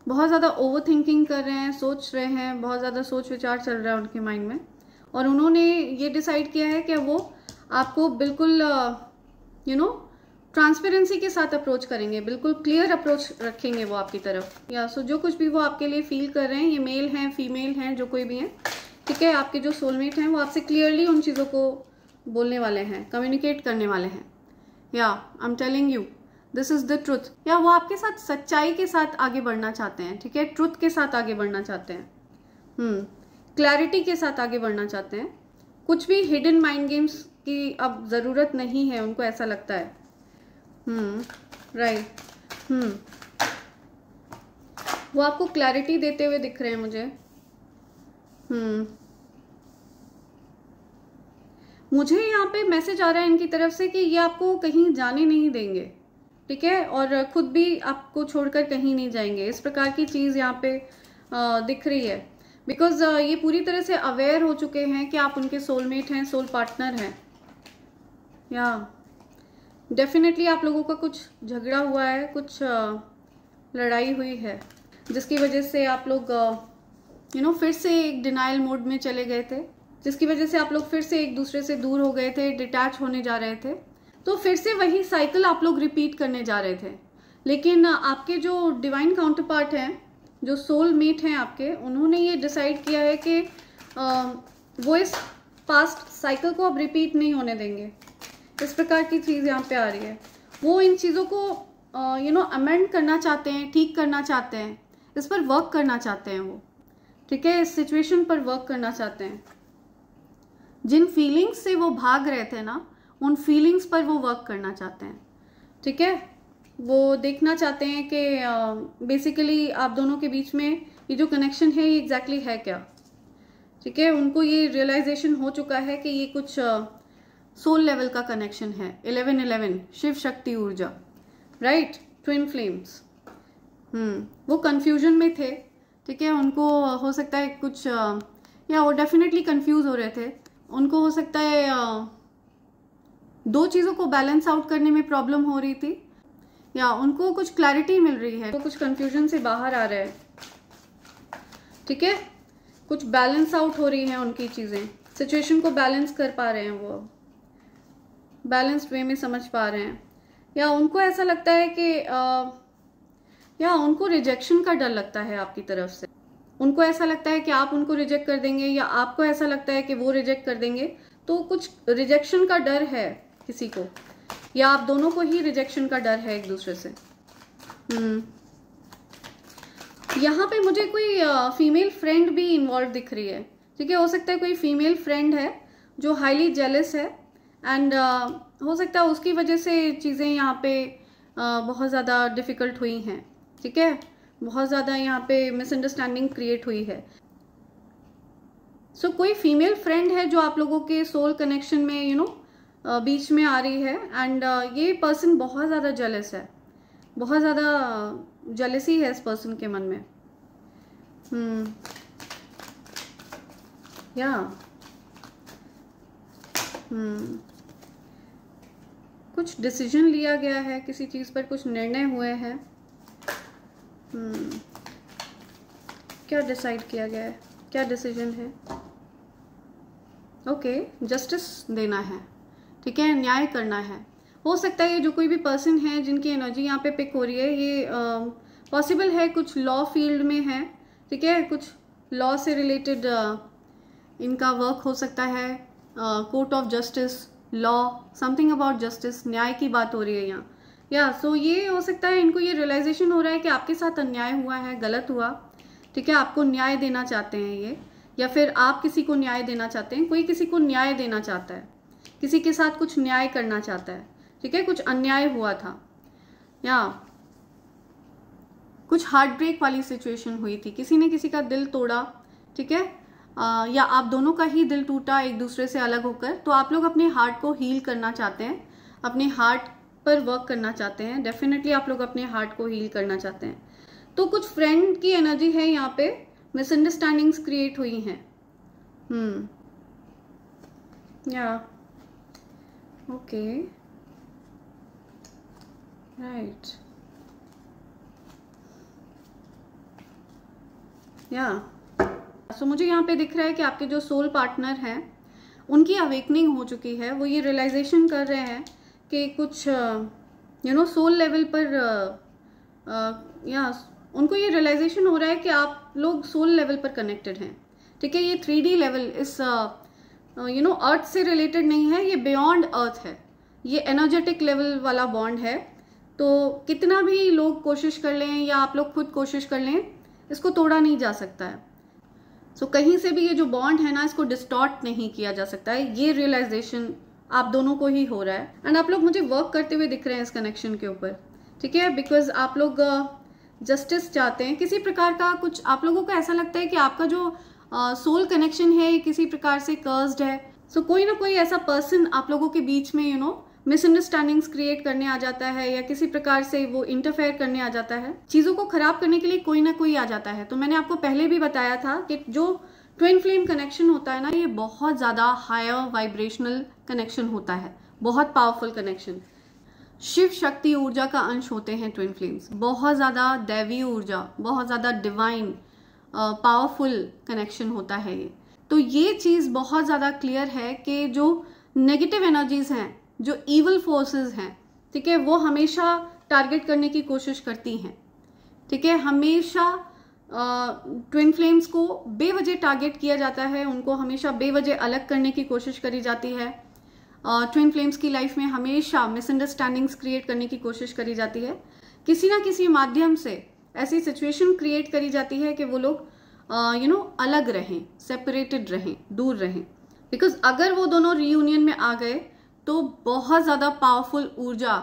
बहुत ज़्यादा ओवर थिंकिंग कर रहे हैं, सोच रहे हैं, बहुत ज़्यादा सोच विचार चल रहा है उनके माइंड में। और उन्होंने ये डिसाइड किया है कि वो आपको बिल्कुल ट्रांसपेरेंसी के साथ अप्रोच करेंगे, बिल्कुल क्लियर अप्रोच रखेंगे वो आपकी तरफ। या सो जो कुछ भी वो आपके लिए फील कर रहे हैं, ये मेल हैं, फीमेल हैं, जो कोई भी हैं, ठीक है, आपके जो सोलमेट हैं, वो आपसे क्लियरली उन चीज़ों को बोलने वाले हैं, कम्युनिकेट करने वाले हैं। या आई am telling you this is the truth. या वो आपके साथ सच्चाई के साथ आगे बढ़ना चाहते हैं, ठीक है, ट्रुथ के साथ आगे बढ़ना चाहते हैं, क्लैरिटी के साथ आगे बढ़ना चाहते हैं। कुछ भी हिडन माइंड गेम्स की अब ज़रूरत नहीं है, उनको ऐसा लगता है। राइट। वो आपको क्लैरिटी देते हुए दिख रहे हैं मुझे। मुझे यहाँ पे मैसेज आ रहा है इनकी तरफ से कि ये आपको कहीं जाने नहीं देंगे, ठीक है, और खुद भी आपको छोड़कर कहीं नहीं जाएंगे। इस प्रकार की चीज़ यहाँ पे दिख रही है, बिकॉज ये पूरी तरह से अवेयर हो चुके हैं कि आप उनके सोलमेट हैं, सोल पार्टनर हैं। या डेफिनेटली आप लोगों का कुछ झगड़ा हुआ है, कुछ लड़ाई हुई है, जिसकी वजह से आप लोग फिर से एक डिनाइल मोड में चले गए थे, जिसकी वजह से आप लोग फिर से एक दूसरे से दूर हो गए थे, डिटैच होने जा रहे थे। तो फिर से वही साइकिल आप लोग रिपीट करने जा रहे थे। लेकिन आपके जो डिवाइन काउंटर पार्ट हैं, जो सोल मेट हैं आपके, उन्होंने ये डिसाइड किया है कि वो इस पास्ट साइकिल को अब रिपीट नहीं होने देंगे। इस प्रकार की चीज़ यहाँ पे आ रही है। वो इन चीज़ों को अमेंड करना चाहते हैं, ठीक करना चाहते हैं, इस पर वर्क करना चाहते हैं वो, ठीक है, इस सिचुएशन पर वर्क करना चाहते हैं। जिन फीलिंग्स से वो भाग रहे थे ना, उन फीलिंग्स पर वो वर्क करना चाहते हैं, ठीक है। वो देखना चाहते हैं कि बेसिकली आप दोनों के बीच में ये जो कनेक्शन है ये एग्जैक्टली है क्या, ठीक है। उनको ये रियलाइजेशन हो चुका है कि ये कुछ सोल लेवल का कनेक्शन है। 1111 शिव शक्ति ऊर्जा, राइट, ट्विन फ्लेम्स। वो कंफ्यूजन में थे, ठीक है। उनको हो सकता है कुछ या वो डेफिनेटली कंफ्यूज हो रहे थे। उनको हो सकता है दो चीज़ों को बैलेंस आउट करने में प्रॉब्लम हो रही थी, या उनको कुछ क्लैरिटी मिल रही है, तो कुछ कंफ्यूजन से बाहर आ रहे हैं, ठीक है। कुछ बैलेंस आउट हो रही है उनकी चीज़ें, सिचुएशन को बैलेंस कर पा रहे हैं, वो बैलेंस्ड वे में समझ पा रहे हैं। या उनको ऐसा लगता है कि या उनको रिजेक्शन का डर लगता है आपकी तरफ से। उनको ऐसा लगता है कि आप उनको रिजेक्ट कर देंगे, या आपको ऐसा लगता है कि वो रिजेक्ट कर देंगे। तो कुछ रिजेक्शन का डर है किसी को, या आप दोनों को ही रिजेक्शन का डर है एक दूसरे से। यहाँ पे मुझे कोई फीमेल फ्रेंड भी इन्वॉल्व दिख रही है, ठीक है। हो सकता है कोई फीमेल फ्रेंड है जो हाईली जेलस है, एंड हो सकता है उसकी वजह से चीज़ें यहाँ पे बहुत ज़्यादा डिफ़िकल्ट हुई हैं, ठीक है। बहुत ज़्यादा यहाँ पे मिसअंडरस्टैंडिंग क्रिएट हुई है। सो कोई फीमेल फ्रेंड है जो आप लोगों के सोल कनेक्शन में बीच में आ रही है, एंड ये पर्सन बहुत ज़्यादा जेलस है, बहुत ज़्यादा जेलसी है इस पर्सन के मन में। कुछ डिसीजन लिया गया है किसी चीज़ पर, कुछ निर्णय हुए हैं। क्या डिसाइड किया गया है, क्या डिसीजन है? ओके, जस्टिस देना है, ठीक है, न्याय करना है। हो सकता है ये जो कोई भी पर्सन है जिनकी एनर्जी यहाँ पे पिक हो रही है, ये पॉसिबल है कुछ लॉ फील्ड में है, ठीक है, कुछ लॉ से रिलेटेड इनका वर्क हो सकता है, court of justice, law, something about justice, न्याय की बात हो रही है यहाँ। या सो ये हो सकता है इनको ये रियलाइजेशन हो रहा है कि आपके साथ अन्याय हुआ है, गलत हुआ, ठीक है, आपको न्याय देना चाहते हैं ये, या फिर आप किसी को न्याय देना चाहते हैं, कोई किसी को न्याय देना चाहता है, किसी के साथ कुछ न्याय करना चाहता है, ठीक है, कुछ अन्याय हुआ था या कुछ हार्ट ब्रेक वाली सिचुएशन हुई थी, किसी ने किसी का दिल तोड़ा, ठीक है, या आप दोनों का ही दिल टूटा एक दूसरे से अलग होकर, तो आप लोग अपने हार्ट को हील करना चाहते हैं, अपने हार्ट पर वर्क करना चाहते हैं, डेफिनेटली आप लोग अपने हार्ट को हील करना चाहते हैं। तो कुछ फ्रेंड की एनर्जी है यहाँ पे, मिसअंडरस्टैंडिंग्स क्रिएट हुई हैं, या ओके, राइट, या सो मुझे यहाँ पे दिख रहा है कि आपके जो सोल पार्टनर हैं उनकी अवेकनिंग हो चुकी है, वो ये रियलाइजेशन कर रहे हैं कि कुछ सोल लेवल पर या उनको ये रियलाइजेशन हो रहा है कि आप लोग सोल लेवल पर कनेक्टेड हैं, ठीक है। ये 3D लेवल इस अर्थ से रिलेटेड नहीं है, ये बियॉन्ड अर्थ है, ये एनर्जेटिक लेवल वाला बॉन्ड है। तो कितना भी लोग कोशिश कर लें या आप लोग खुद कोशिश कर लें, इसको तोड़ा नहीं जा सकता है। सो कहीं से भी ये जो बॉन्ड है ना, इसको डिस्टॉर्ट नहीं किया जा सकता है। ये रियलाइजेशन आप दोनों को ही हो रहा है एंड आप लोग मुझे वर्क करते हुए दिख रहे हैं इस कनेक्शन के ऊपर, ठीक है, बिकॉज आप लोग जस्टिस चाहते हैं किसी प्रकार का। कुछ आप लोगों को ऐसा लगता है कि आपका जो सोल कनेक्शन है किसी प्रकार से कर्स्ड है। सो कोई ना कोई ऐसा पर्सन आप लोगों के बीच में मिसअंडरस्टैंडिंग्स क्रिएट करने आ जाता है या किसी प्रकार से वो इंटरफेयर करने आ जाता है, चीज़ों को खराब करने के लिए कोई ना कोई आ जाता है। तो मैंने आपको पहले भी बताया था कि जो ट्विन फ्लेम कनेक्शन होता है ना, ये बहुत ज़्यादा हायर वाइब्रेशनल कनेक्शन होता है, बहुत पावरफुल कनेक्शन, शिव शक्ति ऊर्जा का अंश होते हैं ट्विन फ्लेम्स, बहुत ज़्यादा दैवीय ऊर्जा, बहुत ज़्यादा डिवाइन पावरफुल कनेक्शन होता है ये। तो ये चीज़ बहुत ज़्यादा क्लियर है कि जो नेगेटिव एनर्जीज हैं, जो इवल फोर्सेस हैं, ठीक है, वो हमेशा टारगेट करने की कोशिश करती हैं, ठीक है, हमेशा ट्विन फ्लेम्स को बेवजह टारगेट किया जाता है, उनको हमेशा बेवजह अलग करने की कोशिश करी जाती है। ट्विन फ्लेम्स की लाइफ में हमेशा मिसअंडरस्टैंडिंग्स क्रिएट करने की कोशिश करी जाती है, किसी ना किसी माध्यम से ऐसी सिचुएशन क्रिएट करी जाती है कि वो लोग अलग रहें, सेपरेटेड रहें, दूर रहें। बिकॉज अगर वो दोनों रीयूनियन में आ गए तो बहुत ज़्यादा पावरफुल ऊर्जा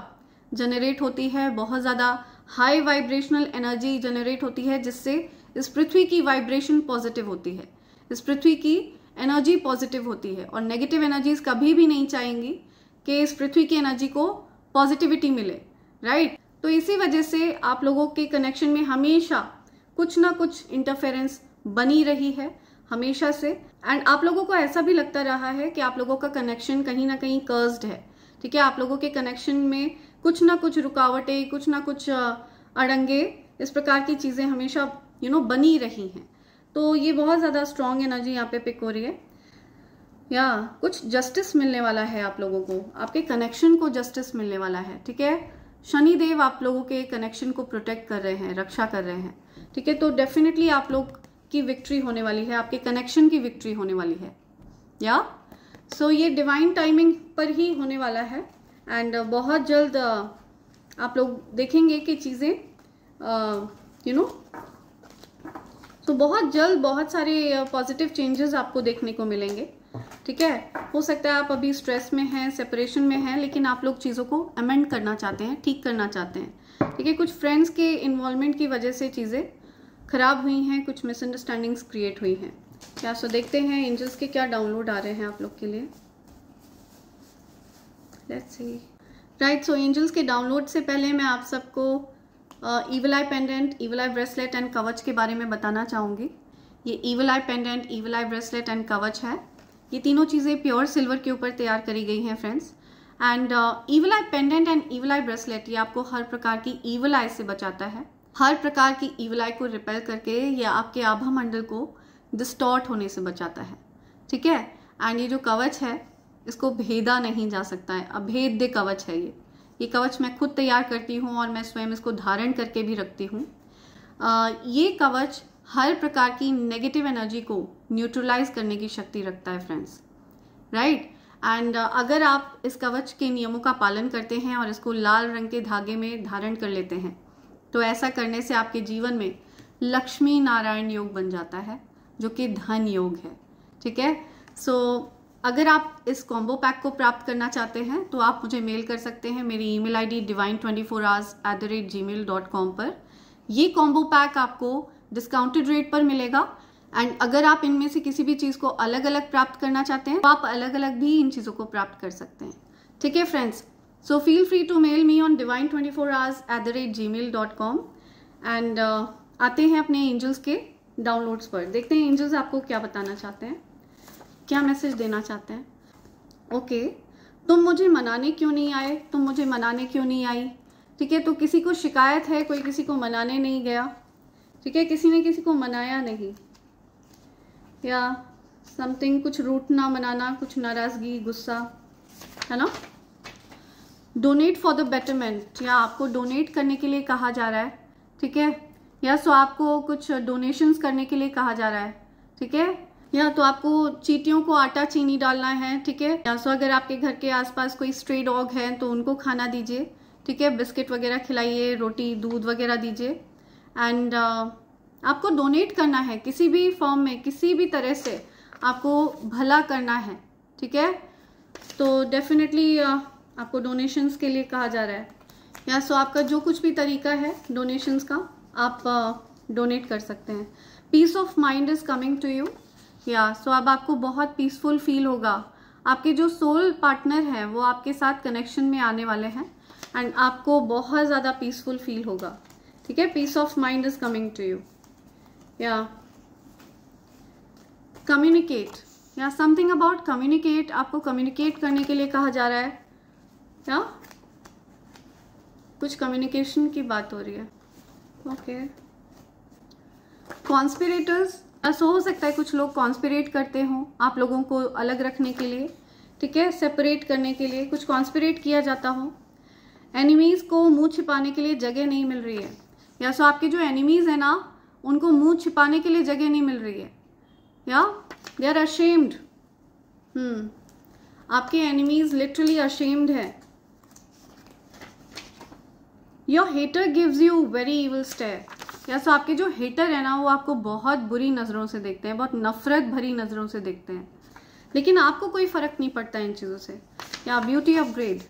जनरेट होती है, बहुत ज़्यादा हाई वाइब्रेशनल एनर्जी जनरेट होती है, जिससे इस पृथ्वी की वाइब्रेशन पॉजिटिव होती है, इस पृथ्वी की एनर्जी पॉजिटिव होती है। और नेगेटिव एनर्जीज कभी भी नहीं चाहेंगी कि इस पृथ्वी की एनर्जी को पॉजिटिविटी मिले, राइट। तो इसी वजह से आप लोगों के कनेक्शन में हमेशा कुछ ना कुछ इंटरफेरेंस बनी रही है हमेशा से। एंड आप लोगों को ऐसा भी लगता रहा है कि आप लोगों का कनेक्शन कहीं ना कहीं कर्स्ड है, ठीक है, आप लोगों के कनेक्शन में कुछ ना कुछ रुकावटें, कुछ ना कुछ अड़ंगे, इस प्रकार की चीज़ें हमेशा बनी रही हैं। तो ये बहुत ज़्यादा स्ट्रॉन्ग एनर्जी यहाँ पे पिक हो रही है, या कुछ जस्टिस मिलने वाला है आप लोगों को, आपके कनेक्शन को जस्टिस मिलने वाला है, ठीक है। शनिदेव आप लोगों के कनेक्शन को प्रोटेक्ट कर रहे हैं, रक्षा कर रहे हैं, ठीक है। तो डेफिनेटली आप लोग की विक्ट्री होने वाली है, आपके कनेक्शन की विक्ट्री होने वाली है, या सो ये डिवाइन टाइमिंग पर ही होने वाला है। एंड बहुत जल्द आप लोग देखेंगे कि चीज़ें तो बहुत जल्द बहुत सारे पॉजिटिव चेंजेस आपको देखने को मिलेंगे, ठीक है। हो सकता है आप अभी स्ट्रेस में हैं, सेपरेशन में हैं, लेकिन आप लोग चीज़ों को अमेंड करना चाहते हैं, ठीक करना चाहते हैं, ठीक है। कुछ फ्रेंड्स के इन्वॉल्वमेंट की वजह से चीज़ें खराब हुई हैं, कुछ मिसअंडरस्टैंडिंग्स क्रिएट हुई हैं। क्या सो देखते हैं एंजल्स के क्या डाउनलोड आ रहे हैं आप लोग के लिए। Let's see, right. So angels के डाउनलोड से पहले मैं आप सबको evil eye pendant, evil eye bracelet and कवच के बारे में बताना चाहूँगी। ये evil eye pendant, evil eye bracelet and कवच है, ये तीनों चीज़ें प्योर सिल्वर के ऊपर तैयार करी गई हैं friends. And evil eye pendant and evil eye bracelet ये आपको हर प्रकार की ईविल आई से बचाता है, हर प्रकार की ईविल आई को रिपेल करके या आपके आभा मंडल को डिस्टॉर्ट होने से बचाता है, ठीक है। एंड ये जो कवच है इसको भेदा नहीं जा सकता है, अभेद्य कवच है ये, ये कवच मैं खुद तैयार करती हूँ और मैं स्वयं इसको धारण करके भी रखती हूँ। ये कवच हर प्रकार की नेगेटिव एनर्जी को न्यूट्रलाइज करने की शक्ति रखता है फ्रेंड्स, राइट। एंड अगर आप इस कवच के नियमों का पालन करते हैं और इसको लाल रंग के धागे में धारण कर लेते हैं, तो ऐसा करने से आपके जीवन में लक्ष्मी नारायण योग बन जाता है, जो कि धन योग है, ठीक है। सो अगर आप इस कॉम्बो पैक को प्राप्त करना चाहते हैं तो आप मुझे मेल कर सकते हैं मेरी ईमेल आईडी divine24hours@gmail.com पर। ये कॉम्बो पैक आपको डिस्काउंटेड रेट पर मिलेगा। एंड अगर आप इनमें से किसी भी चीज़ को अलग अलग प्राप्त करना चाहते हैं तो आप अलग अलग भी इन चीज़ों को प्राप्त कर सकते हैं, ठीक है friends. So feel free to mail me on divine24hours@gmail.com। And आते हैं अपने एंजल्स के डाउनलोड्स पर। देखते हैं एंजल्स आपको क्या बताना चाहते हैं, क्या मैसेज देना चाहते हैं। ओके, तुम मुझे मनाने क्यों नहीं आए, तुम मुझे मनाने क्यों नहीं आई, ठीक है। तो किसी को शिकायत है, कोई किसी को मनाने नहीं गया, ठीक है, किसी ने किसी को मनाया नहीं, या समथिंग कुछ रूठना मनाना, कुछ नाराजगी, गुस्सा, है ना। डोनेट फॉर द बेटरमेंट, या आपको डोनेट करने के लिए कहा जा रहा है, ठीक है, या सो आपको कुछ डोनेशंस करने के लिए कहा जा रहा है, ठीक है, या तो आपको चींटियों को आटा चीनी डालना है, ठीक है, या सो अगर आपके घर के आसपास कोई स्ट्रे डॉग है तो उनको खाना दीजिए, ठीक है, बिस्किट वगैरह खिलाइए, रोटी दूध वगैरह दीजिए। एंड आपको डोनेट करना है किसी भी फॉर्म में, किसी भी तरह से आपको भला करना है, ठीक है। तो डेफिनेटली आपको डोनेशंस के लिए कहा जा रहा है, या सो आपका जो कुछ भी तरीका है डोनेशंस का आप डोनेट कर सकते हैं। Peace of mind is coming to you, या सो अब आपको बहुत पीसफुल फील होगा। आपके जो सोल पार्टनर हैं वो आपके साथ कनेक्शन में आने वाले हैं एंड आपको बहुत ज़्यादा पीसफुल फील होगा, ठीक है। Peace of mind is coming to you, या कम्युनिकेट, या समथिंग अबाउट कम्युनिकेट, आपको कम्युनिकेट करने के लिए कहा जा रहा है, या कुछ कम्युनिकेशन की बात हो रही है। ओके, कॉन्स्पिरेटर्स, ऐसा हो सकता है कुछ लोग कॉन्स्पिरेट करते हों आप लोगों को अलग रखने के लिए, ठीक है, सेपरेट करने के लिए कुछ कॉन्स्पिरेट किया जाता हो। एनिमीज़ को मुंह छिपाने के लिए जगह नहीं मिल रही है, या सो आपके जो एनिमीज़ हैं ना उनको मुंह छिपाने के लिए जगह नहीं मिल रही है, या दे आर अशेम्ड। आपके एनिमीज़ लिटरली अशेम्ड है। Your hater gives you very evil stare, या सो आपके जो हेटर है ना वो आपको बहुत बुरी नज़रों से देखते हैं, बहुत नफरत भरी नज़रों से देखते हैं, लेकिन आपको कोई फ़र्क नहीं पड़ता इन चीज़ों से। या ब्यूटी अपग्रेड,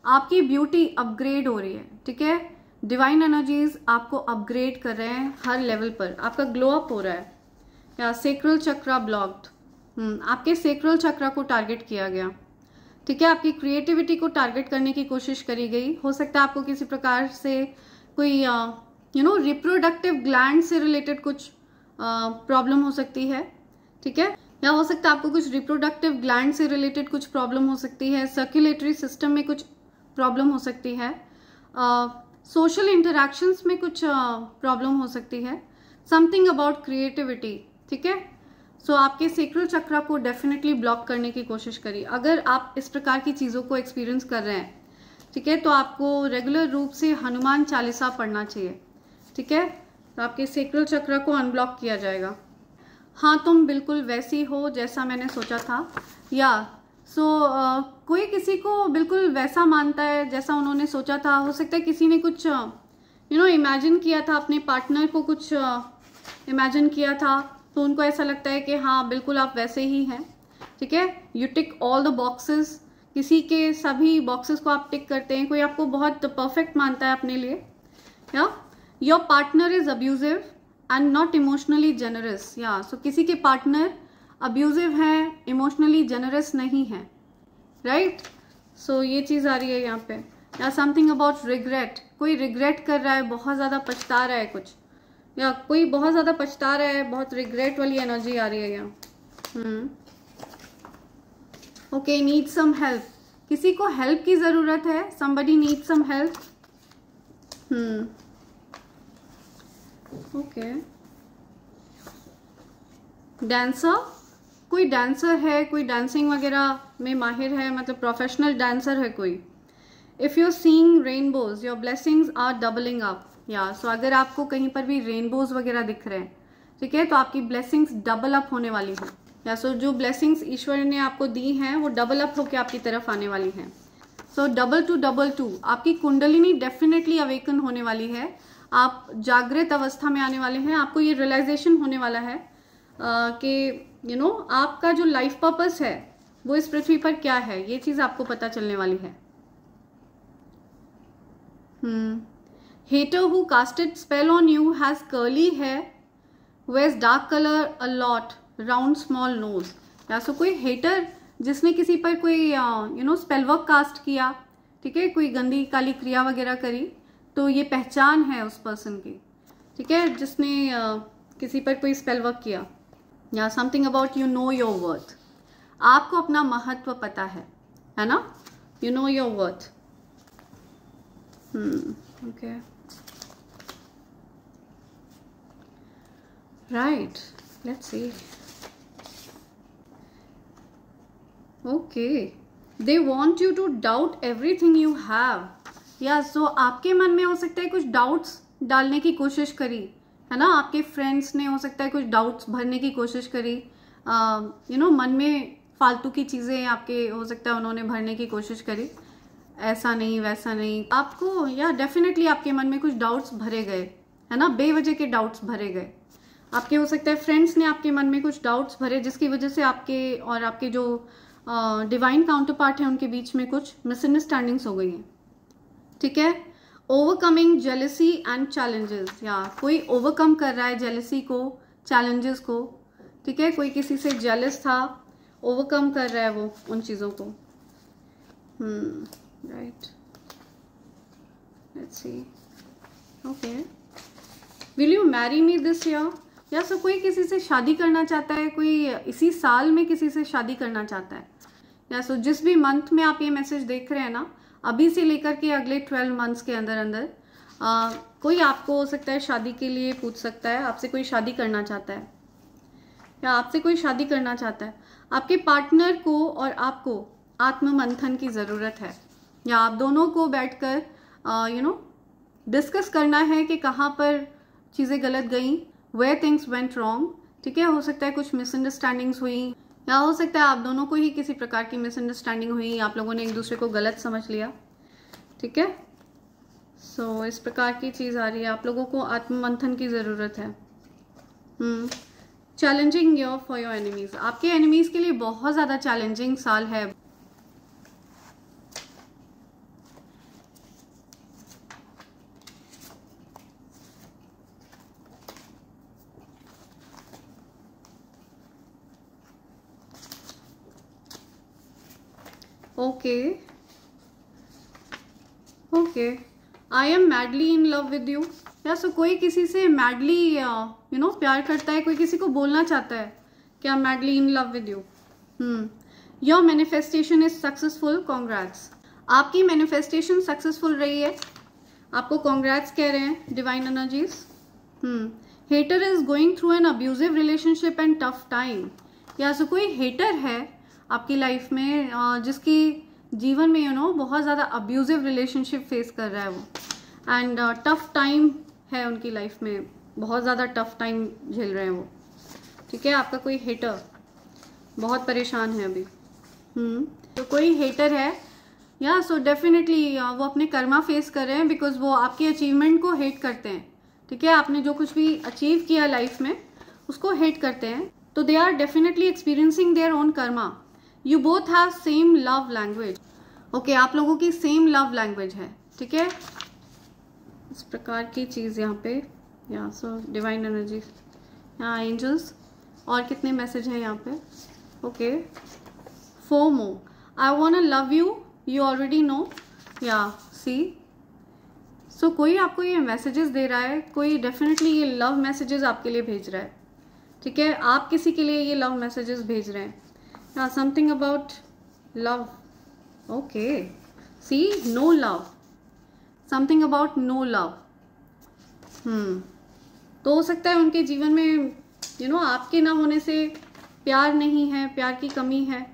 आपकी ब्यूटी अपग्रेड हो रही है, ठीक है। डिवाइन एनर्जीज आपको अपग्रेड कर रहे हैं हर लेवल पर, आपका ग्लो अप हो रहा है। या सेक्रल चक्रा ब्लॉक्ड, आपके सेक्रल चक्रा को टारगेट किया गया, ठीक है, आपकी क्रिएटिविटी को टारगेट करने की कोशिश करी गई। हो सकता है आपको किसी प्रकार से कोई रिप्रोडक्टिव ग्लैंड से रिलेटेड कुछ प्रॉब्लम हो सकती है, ठीक है, या हो सकता है आपको कुछ रिप्रोडक्टिव ग्लैंड से रिलेटेड कुछ प्रॉब्लम हो सकती है, सर्कुलेटरी सिस्टम में कुछ प्रॉब्लम हो सकती है, सोशल इंटरैक्शंस में कुछ प्रॉब्लम हो सकती है, समथिंग अबाउट क्रिएटिविटी, ठीक है। सो आपके सेक्रल चक्रा को डेफिनेटली ब्लॉक करने की कोशिश करिए। अगर आप इस प्रकार की चीज़ों को एक्सपीरियंस कर रहे हैं, ठीक है, तो आपको रेगुलर रूप से हनुमान चालीसा पढ़ना चाहिए, ठीक है, तो आपके सेक्रल चक्र को अनब्लॉक किया जाएगा। हाँ, तुम बिल्कुल वैसी हो जैसा मैंने सोचा था, या कोई किसी को बिल्कुल वैसा मानता है जैसा उन्होंने सोचा था। हो सकता है किसी ने कुछ इमेजिन किया था, अपने पार्टनर को कुछ इमेजिन किया था, तो उनको ऐसा लगता है कि हाँ बिल्कुल आप वैसे ही हैं, ठीक है। You tick all the boxes, किसी के सभी बॉक्सेस को आप टिक करते हैं। कोई आपको बहुत परफेक्ट मानता है अपने लिए, या your partner is abusive and not emotionally generous, या सो किसी के पार्टनर अब्यूजिव हैं, इमोशनली जेनरस नहीं है, राइट। सो ये चीज़ आ रही है यहाँ पे। या समथिंग अबाउट रिग्रेट, कोई रिग्रेट कर रहा है, बहुत ज़्यादा पछता रहा है कुछ, या कोई बहुत ज़्यादा पछता रहा है, बहुत रिग्रेट वाली एनर्जी आ रही है यहाँ। ओके, नीड सम हेल्प, किसी को हेल्प की ज़रूरत है, somebody needs some help। Okay, dancer, कोई डांसर है, कोई डांसिंग वगैरह में माहिर है, मतलब प्रोफेशनल डांसर है कोई, if you are seeing rainbows your blessings are doubling up. या सो अगर आपको कहीं पर भी रेनबोज वगैरह दिख रहे हैं, ठीक है, तो आपकी ब्लेसिंग्स डबल अप होने वाली है। या सो जो ब्लेसिंग्स ईश्वर ने आपको दी हैं वो डबल अप होकर आपकी तरफ आने वाली हैं। सो डबल टू आपकी कुंडलिनी डेफिनेटली अवेकन होने वाली है। आप जागृत अवस्था में आने वाले हैं। आपको ये रियलाइजेशन होने वाला है कि आपका जो लाइफ पर्पस है वो इस पृथ्वी पर क्या है, ये चीज आपको पता चलने वाली है। Hater who casted spell on you has curly hair, wears dark color a lot, round small nose। या सो कोई हेटर जिसने किसी पर कोई स्पेल वर्क कास्ट किया, ठीक है, कोई गंदी काली क्रिया वगैरह करी, तो ये पहचान है उस पर्सन की, ठीक है, जिसने किसी पर कोई स्पेल वर्क किया। या something about you know your worth. आपको अपना महत्व पता है ना, you know your worth. Okay, right, let's see. Okay, they want you to doubt everything you have. या सो आपके मन में हो सकता है कुछ डाउट्स डालने की कोशिश करी, है ना, आपके फ्रेंड्स ने हो सकता है कुछ डाउट्स भरने की कोशिश करी, मन में फालतू की चीज़ें आपके हो सकता है उन्होंने भरने की कोशिश करी, ऐसा नहीं वैसा नहीं, आपको या डेफिनेटली आपके मन में कुछ डाउट्स भरे गए, है ना, बेवजह के डाउट्स भरे गए। आपके हो सकता है फ्रेंड्स ने आपके मन में कुछ डाउट्स भरे जिसकी वजह से आपके और आपके जो डिवाइन काउंटर पार्ट है उनके बीच में कुछ मिसअंडरस्टैंडिंग्स हो गई हैं, ठीक है। Overcoming jealousy and challenges. या कोई ओवरकम कर रहा है जेलसी को, चैलेंजेस को, ठीक है, कोई किसी से जेलस था, ओवरकम कर रहा है वो उन चीज़ों को। Right, let's see. Okay, will you marry me this year. या सो कोई किसी से शादी करना चाहता है, कोई इसी साल में किसी से शादी करना चाहता है। या सो जिस भी मंथ में आप ये मैसेज देख रहे हैं ना, अभी से लेकर के अगले 12 मंथ्स के अंदर अंदर कोई आपको हो सकता है शादी के लिए पूछ सकता है, आपसे कोई शादी करना चाहता है या आपसे कोई शादी करना चाहता है। आपके पार्टनर को और आपको आत्म मंथन की ज़रूरत है, या आप दोनों को बैठकर डिस्कस करना है कि कहाँ पर चीज़ें गलत गई, वेयर थिंग्स वेंट रॉन्ग, ठीक है। हो सकता है कुछ मिसअंडरस्टैंडिंग्स हुई, या हो सकता है आप दोनों को ही किसी प्रकार की मिसअंडरस्टैंडिंग हुई, आप लोगों ने एक दूसरे को गलत समझ लिया, ठीक है। सो इस प्रकार की चीज़ आ रही है, आप लोगों को आत्ममंथन की ज़रूरत है। Challenging year for your enemies. आपके एनिमीज के लिए बहुत ज़्यादा चैलेंजिंग साल है। Okay, I am madly in love with you. या सो कोई किसी से मैडली प्यार करता है, कोई किसी को बोलना चाहता है कि I am madly in love with you. Your manifestation is successful, congrats. आपकी मैनिफेस्टेशन सक्सेसफुल रही है, आपको कॉन्ग्रेट्स कह रहे हैं divine energies. Hater is going through an abusive relationship and tough time. या सो कोई हेटर है आपकी लाइफ में जिसकी जीवन में बहुत ज़्यादा अब्यूजिव रिलेशनशिप फेस कर रहा है वो, एंड टफ टाइम है उनकी लाइफ में, बहुत ज़्यादा टफ टाइम झेल रहे हैं वो, ठीक है। आपका कोई हेटर बहुत परेशान है अभी। तो कोई हेटर है, या सो डेफिनेटली वो अपने कर्मा फेस कर रहे हैं, बिकॉज वो आपके अचीवमेंट को हेट करते हैं, ठीक है। आपने जो कुछ भी अचीव किया लाइफ में उसको हेट करते हैं, तो they are definitely experiencing their own karma. You both have same love language. Okay, आप लोगों की सेम लव लैंग्वेज है, ठीक है। इस प्रकार की चीज़ यहाँ पे, या सो डिवाइन एनर्जी, यहाँ एंजल्स, और कितने मैसेज हैं यहाँ पे। Okay, FOMO, I want to love you, you already know. या सी, सो कोई आपको ये मैसेजेस दे रहा है, कोई डेफिनेटली ये लव मैसेजेस आपके लिए भेज रहा है, ठीक है। आप किसी के लिए ये लव मैसेजेस भेज रहे हैं। Now something about love. Okay, see, no love, something about no love. तो हो सकता है उनके जीवन में आपके ना होने से प्यार नहीं है, प्यार की कमी है।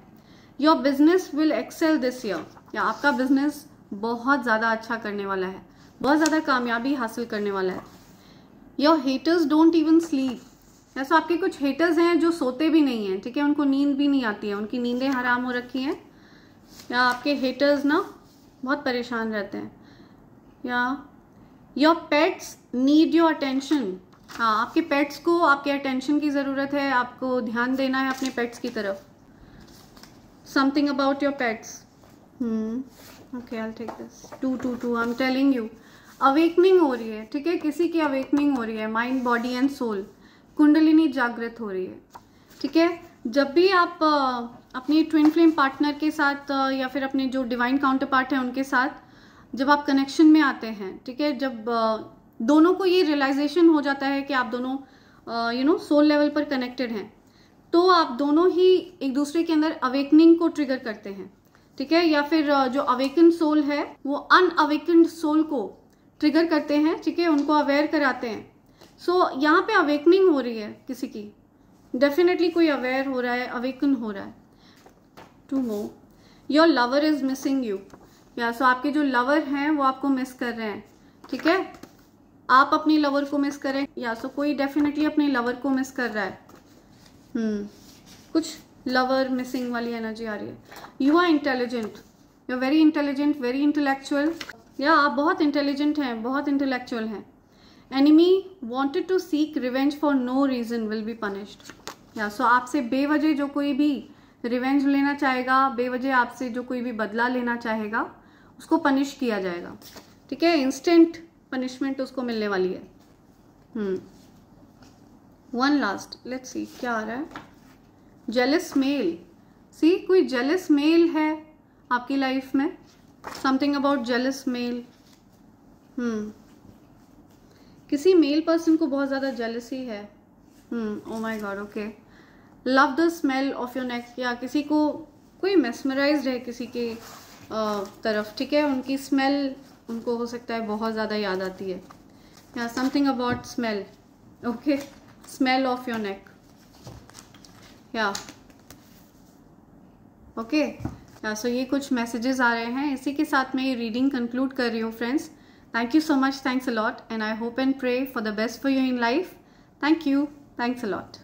Your business will excel this year. या आपका बिजनेस बहुत ज़्यादा अच्छा करने वाला है, बहुत ज़्यादा कामयाबी हासिल करने वाला है। Your haters don't even sleep. ऐसा आपके कुछ हेटर्स हैं जो सोते भी नहीं हैं, ठीक है, उनको नींद भी नहीं आती है, उनकी नींदें हराम हो रखी हैं, या आपके हेटर्स ना बहुत परेशान रहते हैं। या your pets need your attention. हाँ, आपके पेट्स को आपके अटेंशन की ज़रूरत है, आपको ध्यान देना है अपने पेट्स की तरफ। Something about your pets. Okay, I will take this 222। I am telling you, awakening हो रही है, ठीक है, किसी की अवेकनिंग हो रही है, mind body and soul, kundalini जागृत हो रही है, ठीक है। जब भी आप अपनी ट्विन फ्लेम पार्टनर के साथ या फिर अपने जो डिवाइन काउंटर पार्ट है उनके साथ जब आप कनेक्शन में आते हैं, ठीक है, जब दोनों को ये रियलाइजेशन हो जाता है कि आप दोनों सोल लेवल पर कनेक्टेड हैं, तो आप दोनों ही एक दूसरे के अंदर अवेकनिंग को ट्रिगर करते हैं, ठीक है, या फिर जो अवेकन सोल है वो अनअवेकन्ड सोल को ट्रिगर करते हैं, ठीक है, उनको अवेयर कराते हैं। सो यहाँ पे अवेकनिंग हो रही है किसी की, डेफिनेटली कोई अवेयर हो रहा है, अवेकन हो रहा है। 2 more, your lover is missing you. या सो आपके जो लवर हैं वो आपको मिस कर रहे हैं, ठीक है, आप अपनी लवर को मिस करें, या सो कोई डेफिनेटली अपने लवर को मिस कर रहा है। कुछ लवर मिसिंग वाली एनर्जी आ रही है। You are intelligent, you are very intelligent, very intellectual, या आप बहुत इंटेलिजेंट हैं, बहुत इंटेलेक्चुअल हैं। Enemy wanted to seek revenge for no reason will be punished. या सो आपसे बेवजह जो कोई भी रिवेंज लेना चाहेगा, बेवजह आपसे जो कोई भी बदला लेना चाहेगा, उसको पनिश किया जाएगा, ठीक है, इंस्टेंट पनिशमेंट उसको मिलने वाली है। 1 लास्ट, लेट्स सी क्या आ रहा है। Jealous mail. सी, कोई जेलस मेल है आपकी लाइफ में, समथिंग अबाउट जेलस मेल। किसी मेल पर्सन को बहुत ज़्यादा जेलसी है। Oh my God, okay. Love the smell of your neck. या किसी को कोई मेस्मराइज्ड है किसी के तरफ, ठीक है, उनकी स्मेल उनको हो सकता है बहुत ज़्यादा याद आती है, या something about smell, okay, smell of your neck, या ओके, या सो ये कुछ मैसेजेस आ रहे हैं। इसी के साथ मैं ये रीडिंग कंक्लूड कर रही हूँ friends. Thank you so much, thanks a lot, and I hope and pray for the best for you in life. Thank you, thanks a lot.